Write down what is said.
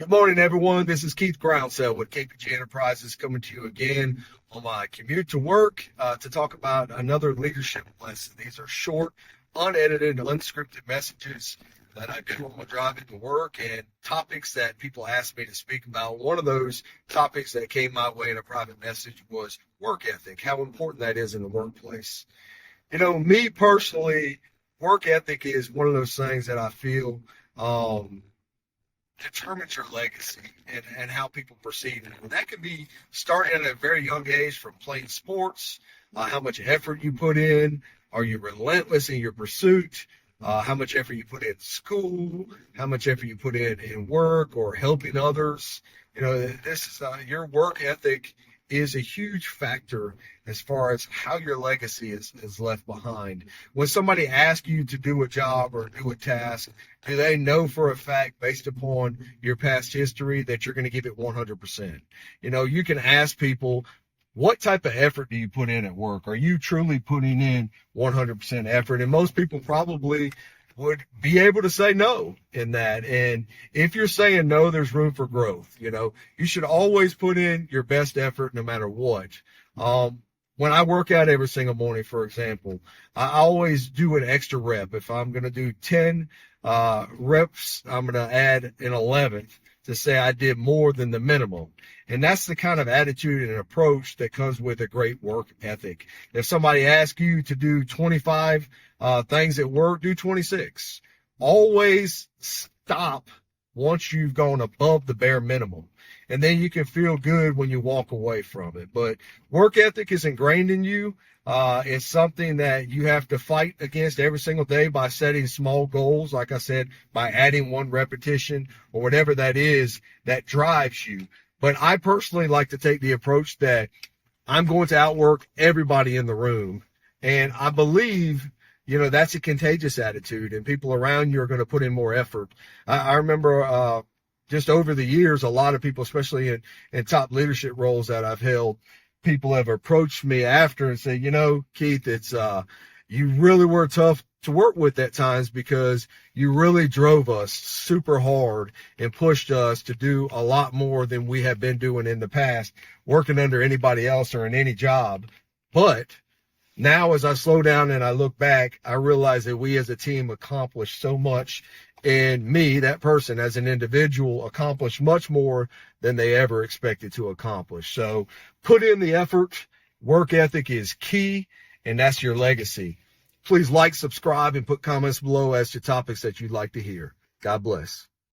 Good morning, everyone. This is Keith Grounsell with KPG Enterprises coming to you again on my commute to work to talk about another leadership lesson. These are short, unedited, unscripted messages that I do on my drive into work and topics that people ask me to speak about. One of those topics that came my way in a private message was work ethic, how important that is in the workplace. You know, me personally, work ethic is one of those things that I feel determines your legacy and how people perceive it. And that can be starting at a very young age from playing sports, how much effort you put in. Are you relentless in your pursuit? How much effort you put in school, how much effort you put in work or helping others. You know, this is your work ethic is a huge factor as far as how your legacy is left behind. When somebody asks you to do a job or do a task, do they know for a fact, based upon your past history, that you're going to give it 100%? You know, you can ask people, what type of effort do you put in at work? Are you truly putting in 100% effort? And most people probably would be able to say no in that. And if you're saying no, there's room for growth. You know, you should always put in your best effort no matter what. When I work out every single morning, for example, I always do an extra rep. If I'm going to do 10 reps, I'm going to add an 11th to say I did more than the minimum. And that's the kind of attitude and approach that comes with a great work ethic. If somebody asks you to do 25 things at work, do 26. Always stop once you've gone above the bare minimum. And then you can feel good when you walk away from it. But work ethic is ingrained in you. It's something that you have to fight against every single day by setting small goals. Like I said, by adding one repetition or whatever that is that drives you. But I personally like to take the approach that I'm going to outwork everybody in the room. And I believe, you know, that's a contagious attitude, and people around you are going to put in more effort. I remember just over the years, a lot of people, especially in top leadership roles that I've held, people have approached me after and said, you know, Keith, it's you really were tough to work with at times because you really drove us super hard and pushed us to do a lot more than we have been doing in the past, working under anybody else or in any job. But now as I slow down and I look back, I realize that we as a team accomplished so much, and me, that person as an individual, accomplished much more than they ever expected to accomplish. So put in the effort. Work ethic is key, and that's your legacy. Please like, subscribe, and put comments below as to topics that you'd like to hear. God bless.